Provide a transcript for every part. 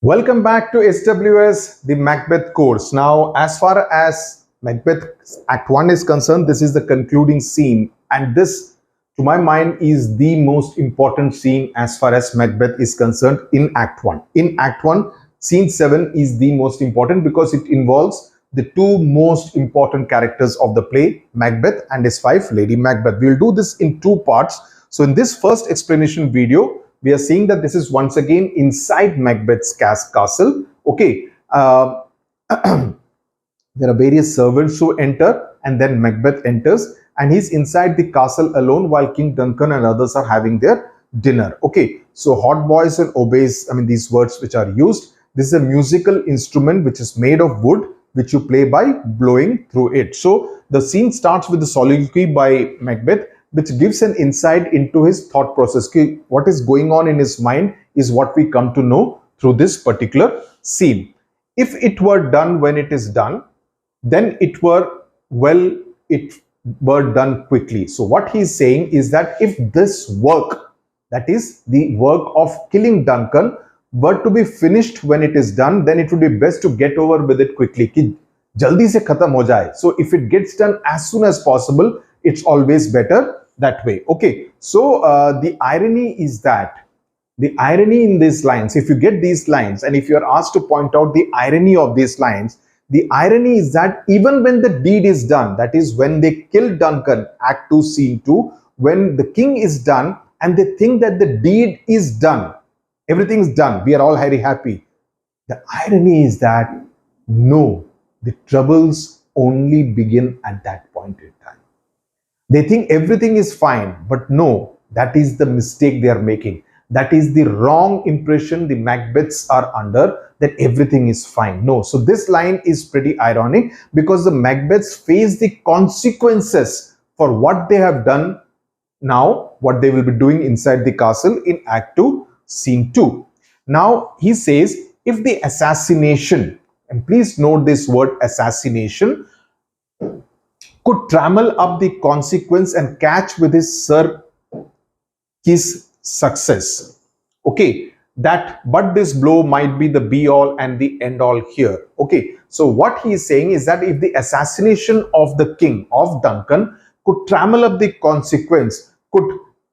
Welcome back to SWS, the Macbeth course. Now, as far as Macbeth Act 1 is concerned, this is the concluding scene. And this, to my mind, is the most important scene as far as Macbeth is concerned in Act 1. In Act 1, scene 7 is the most important because it involves the two most important characters of the play, Macbeth and his wife, Lady Macbeth. We'll do this in two parts. So in this first explanation video, we are seeing that this is once again inside Macbeth's castle. Okay, there are various servants who enter, and then Macbeth enters, and he's inside the castle alone while King Duncan and others are having their dinner. Okay, so hot boys and obeys, I mean, these words which are used. This is a musical instrument which is made of wood, which you play by blowing through it. So the scene starts with the soliloquy by Macbeth, which gives an insight into his thought process. What is going on in his mind is what we come to know through this particular scene. If it were done when it is done, then it were done quickly. So what he's saying is that if this work, that is the work of killing Duncan, were to be finished when it is done, then it would be best to get over with it quickly. Ki jaldi se khatam ho jaye. So if it gets done as soon as possible, it's always better that way. Okay, so the irony is that, the irony in these lines, if you get these lines and if you are asked to point out the irony of these lines, the irony is that even when the deed is done, that is when they kill Duncan, Act 2, Scene 2, when the king is done and they think that the deed is done, everything's done, we are all very happy. The irony is that no, the troubles only begin at that point in time. They think everything is fine, but no, that is the mistake they are making. That is the wrong impression the Macbeths are under, that everything is fine. No, so this line is pretty ironic because the Macbeths face the consequences for what they have done now, what they will be doing inside the castle in Act 2, Scene 2. Now, he says, if the assassination, and please note this word assassination, could trammel up the consequence and catch with his his success. Okay, but this blow might be the be all and the end all here. Okay, so what he is saying is that if the assassination of the king, of Duncan, could trammel up the consequence, could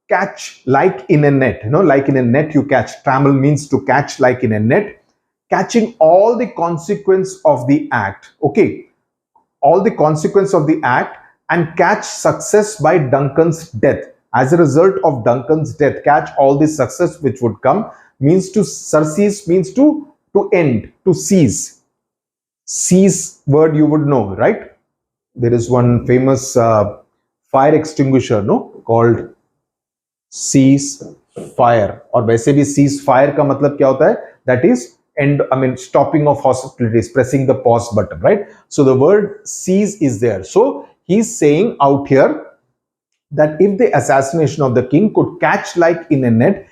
catch like in a net, like in a net you catch, trammel means to catch like in a net, catching all the consequence of the act, okay, all the consequence of the act, and catch success by Duncan's death. As a result of Duncan's death, catch all the success which would come, means to surcease, means to end, to cease. Cease word you would know, right? There is one famous fire extinguisher, called cease fire. और वैसे भी cease fire का मतलब क्या होता है? That is stopping of hostilities, pressing the pause button, right? So the word cease is there. So he's saying out here that if the assassination of the king could catch like in a net,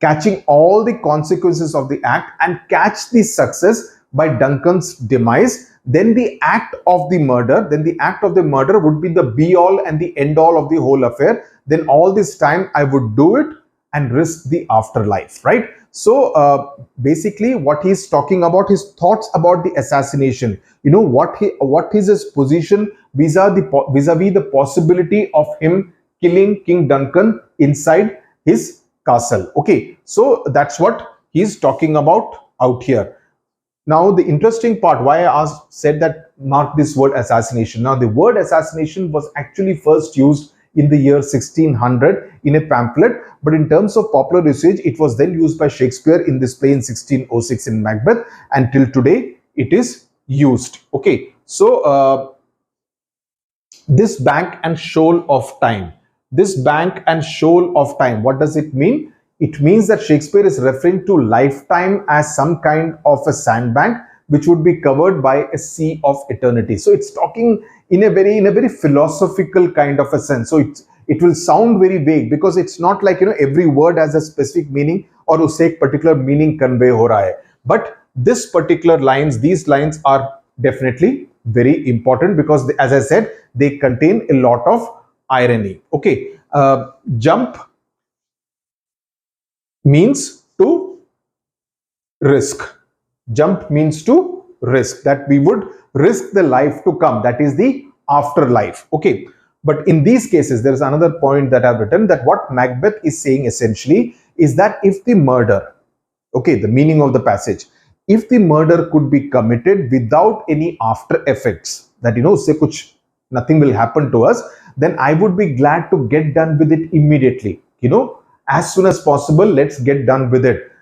catching all the consequences of the act and catch the success by Duncan's demise, then the act of the murder, would be the be all and the end all of the whole affair. Then all this time I would do it and risk the afterlife, right? So basically what he's talking about, his thoughts about the assassination, what is his position vis-a-vis the possibility of him killing King Duncan inside his castle. Okay, so that's what he's talking about out here. Now the interesting part, why I said that mark this word assassination. Now the word assassination was actually first used in the year 1600 in a pamphlet, but in terms of popular usage, it was then used by Shakespeare in this play in 1606 in Macbeth, and till today it is used. Okay, so this bank and shoal of time. This bank and shoal of time, what does it mean? It means that Shakespeare is referring to lifetime as some kind of a sandbank which would be covered by a sea of eternity. So it's talking in a very philosophical kind of a sense. So it will sound very vague because it's not like every word has a specific meaning or usse ek particular meaning convey ho raha hai. But this particular these lines are definitely very important because as I said, they contain a lot of irony. Okay, jump means to risk. Jump means to risk, that we would risk the life to come, that is the afterlife. Okay, but in these cases there is another point that I've written, that what Macbeth is saying essentially is that if the murder, okay, the meaning of the passage, if the murder could be committed without any after effects, that say kuch nothing will happen to us, then I would be glad to get done with it immediately. As soon as possible, let's get done with it.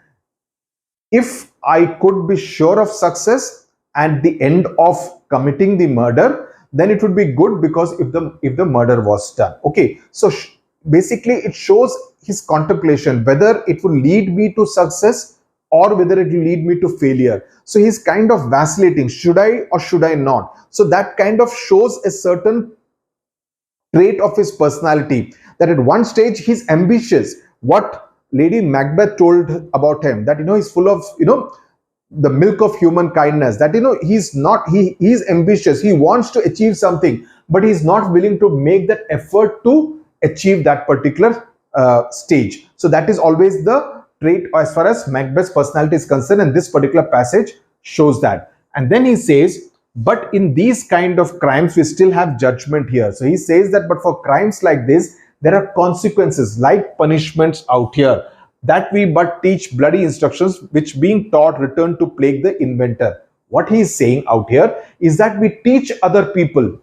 If I could be sure of success at the end of committing the murder, then it would be good, because if the murder was done. Okay, so basically it shows his contemplation whether it will lead me to success or whether it will lead me to failure. So he's kind of vacillating, should I or should I not? So that kind of shows a certain trait of his personality, that at one stage he's ambitious. What Lady Macbeth told about him, that he's full of the milk of human kindness, that he's ambitious, he wants to achieve something, but he's not willing to make that effort to achieve that particular stage. So that is always the trait as far as Macbeth's personality is concerned, and this particular passage shows that. And then he says, but in these kind of crimes we still have judgment here. So he says that, but for crimes like this there are consequences, like punishments out here, that we but teach bloody instructions, which being taught return to plague the inventor. What he is saying out here is that we teach other people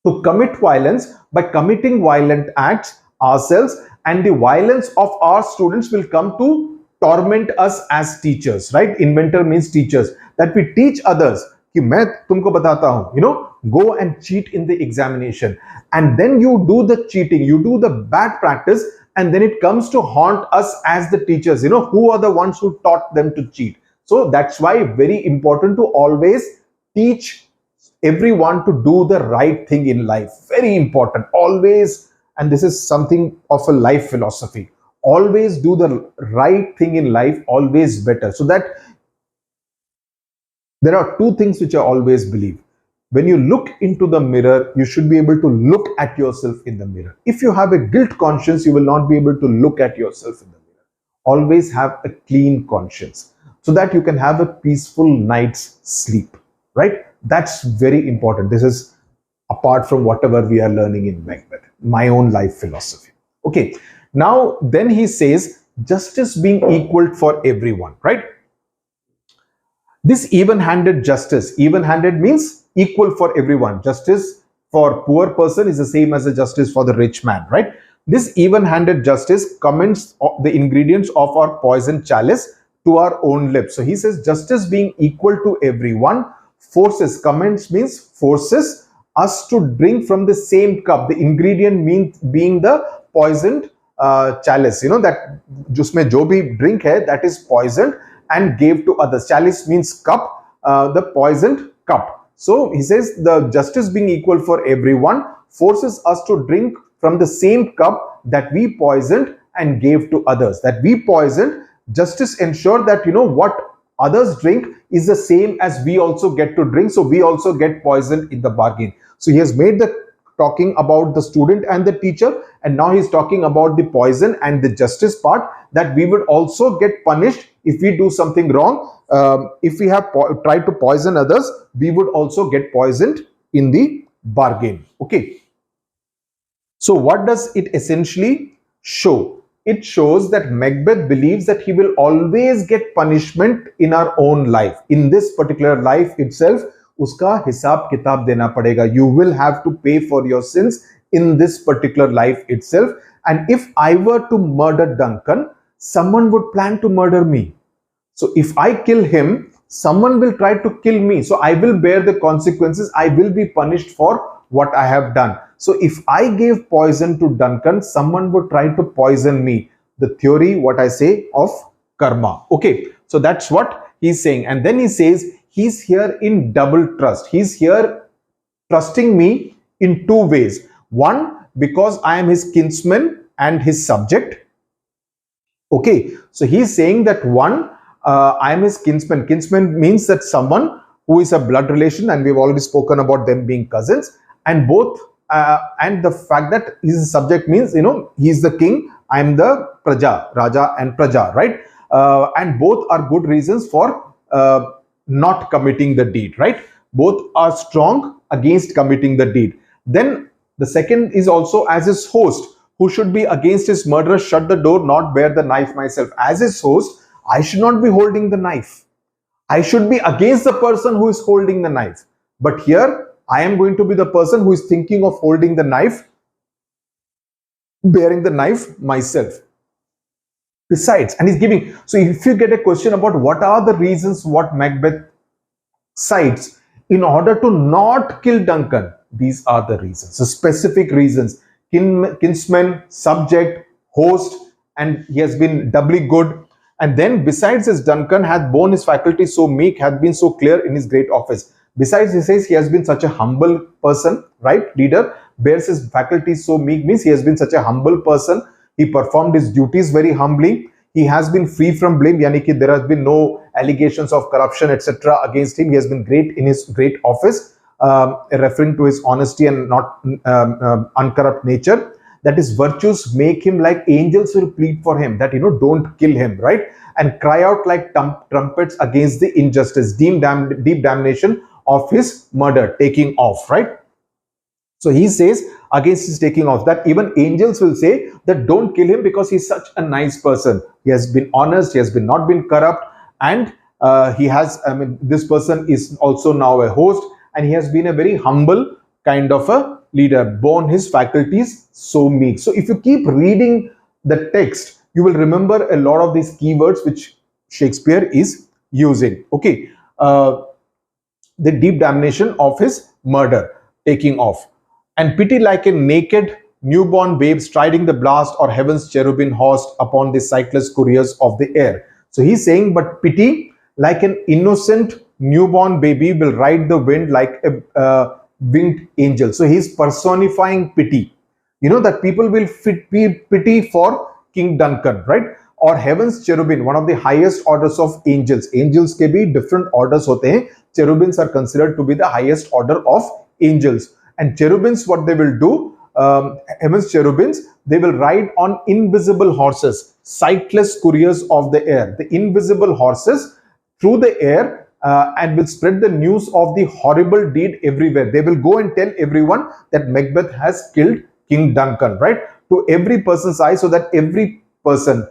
to commit violence by committing violent acts ourselves, and the violence of our students will come to torment us as teachers, right? Inventor means teachers, that we teach others कि मैं तुमको बताता हूं, go and cheat in the examination, and then you do the cheating, you do the bad practice, and then it comes to haunt us as the teachers, who are the ones who taught them to cheat. So that's why very important to always teach everyone to do the right thing in life. Very important, always. And this is something of a life philosophy. Always do the right thing in life, always better. So that there are two things which I always believe. When you look into the mirror, you should be able to look at yourself in the mirror. If you have a guilt conscience, you will not be able to look at yourself in the mirror. Always have a clean conscience, so that you can have a peaceful night's sleep, right? That's very important. This is apart from whatever we are learning in Macbeth, my own life philosophy. Okay, now then he says, justice being equal for everyone, right? This even-handed justice, even-handed means equal for everyone. Justice for poor person is the same as the justice for the rich man, right? This even-handed justice commends the ingredients of our poison chalice to our own lips. So he says, justice being equal to everyone forces, commends means forces us to drink from the same cup. The ingredient means being the poisoned chalice, that jusme jo bhi drink hai, that is poisoned, and gave to others. Chalice means cup, the poisoned cup. So he says the justice being equal for everyone forces us to drink from the same cup that we poisoned and gave to others. That we poisoned, justice ensure that what others drink is the same as we also get to drink, so we also get poisoned in the bargain. So he has made the talking about the student and the teacher, and now he's talking about the poison and the justice part, that we would also get punished if we do something wrong. If we have tried to poison others, we would also get poisoned in the bargain. Okay, so what does it essentially show? It shows that Macbeth believes that he will always get punishment in our own life. In this particular life itself, uska hisab kitab dena padega. You will have to pay for your sins in this particular life itself. And if I were to murder Duncan, someone would plan to murder me. So if I kill him, someone will try to kill me. So I will bear the consequences. I will be punished for what I have done. So if I gave poison to Duncan, someone would try to poison me. The theory, what I say, of karma. Okay, so that's what he's saying. And then he says he's here in double trust. He's here trusting me in two ways. One, because I am his kinsman and his subject. Okay, so he's saying that one, I am his kinsman. Kinsman means that someone who is a blood relation, and we've already spoken about them being cousins. And both, and the fact that he's a subject means, he's the king, I'm the praja, raja and praja, right? And both are good reasons for not committing the deed, right? Both are strong against committing the deed. Then the second is also as his host, who should be against his murderer, shut the door, not bear the knife myself. As his host, I should not be holding the knife. I should be against the person who is holding the knife. But here, I am going to be the person who is thinking of holding the knife, bearing the knife myself. Besides, and he's giving, so if you get a question about what are the reasons what Macbeth cites in order to not kill Duncan, these are the reasons, so specific reasons: kinsman, subject, host, and he has been doubly good. And then besides this, Duncan hath borne his faculty so meek, hath been so clear in his great office. Besides, he says he has been such a humble person, right? Leader bears his faculties so meek means he has been such a humble person. He performed his duties very humbly. He has been free from blame, yani ki there has been no allegations of corruption, etc. against him. He has been great in his great office, referring to his honesty and not uncorrupt nature. That his virtues make him like angels will plead for him, that, don't kill him, right? And cry out like trumpets against the injustice, deep damnation of his murder, taking off, right? So he says against his taking off, that even angels will say that don't kill him because he's such a nice person. He has been honest, he has been not been corrupt, and he has, this person is also now a host, and he has been a very humble kind of a leader, born his faculties so meek. So if you keep reading the text, you will remember a lot of these keywords which Shakespeare is using. Okay, the deep damnation of his murder, taking off, and pity like a naked newborn babe striding the blast, or heaven's cherubim host upon the sightless couriers of the air. So he's saying, but pity like an innocent newborn baby will ride the wind like a winged angel. So he's personifying pity. That people will pity for King Duncan, right? Or heaven's cherubim, one of the highest orders of angels. Angels ke bhi different orders hote hain. Cherubims are considered to be the highest order of angels. And cherubims, what they will do, heaven's cherubims, they will ride on invisible horses, sightless couriers of the air. The invisible horses through the air, and will spread the news of the horrible deed everywhere. They will go and tell everyone that Macbeth has killed King Duncan, right? To every person's eye, so that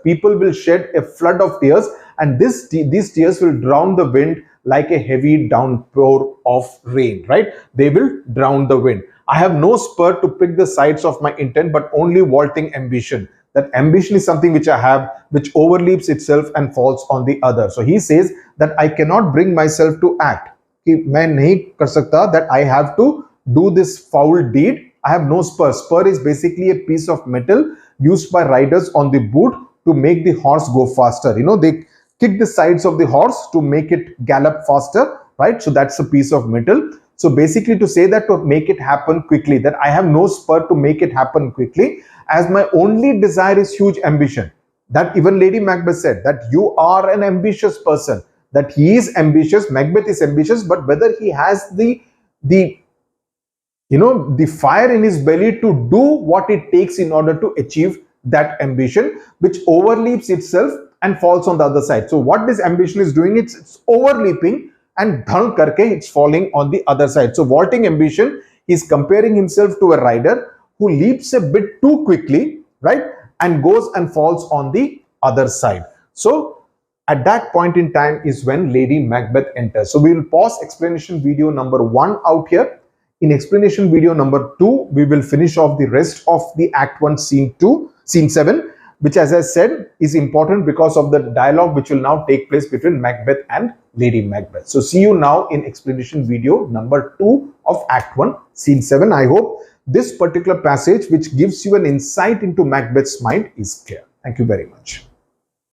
people will shed a flood of tears, and these tears will drown the wind like a heavy downpour of rain, right? They will drown the wind. I have no spur to prick the sides of my intent, but only vaulting ambition. That ambition is something which I have, which overleaps itself and falls on the other. So he says that I cannot bring myself to act. Main nahi kar sakta, that I have to do this foul deed. I have no spur. Spur is basically a piece of metal used by riders on the boot to make the horse go faster. They kick the sides of the horse to make it gallop faster, right? So that's a piece of metal. So basically to say that, to make it happen quickly, that I have no spur to make it happen quickly, as my only desire is huge ambition. That even Lady Macbeth said that you are an ambitious person, that he is ambitious, Macbeth is ambitious, but whether he has the fire in his belly to do what it takes in order to achieve that ambition, which overleaps itself and falls on the other side. So what this ambition is doing, it's overleaping, and dhang karke it's falling on the other side. So vaulting ambition, he's comparing himself to a rider who leaps a bit too quickly, right, and goes and falls on the other side. So at that point in time is when Lady Macbeth enters. So we will pause explanation video number 1 out here. In explanation video number 2, we will finish off the rest of the Act 1, Scene 7, which, as I said, is important because of the dialogue which will now take place between Macbeth and Lady Macbeth. So see you now in explanation video number 2 of Act 1, Scene 7. I hope this particular passage, which gives you an insight into Macbeth's mind, is clear. Thank you very much.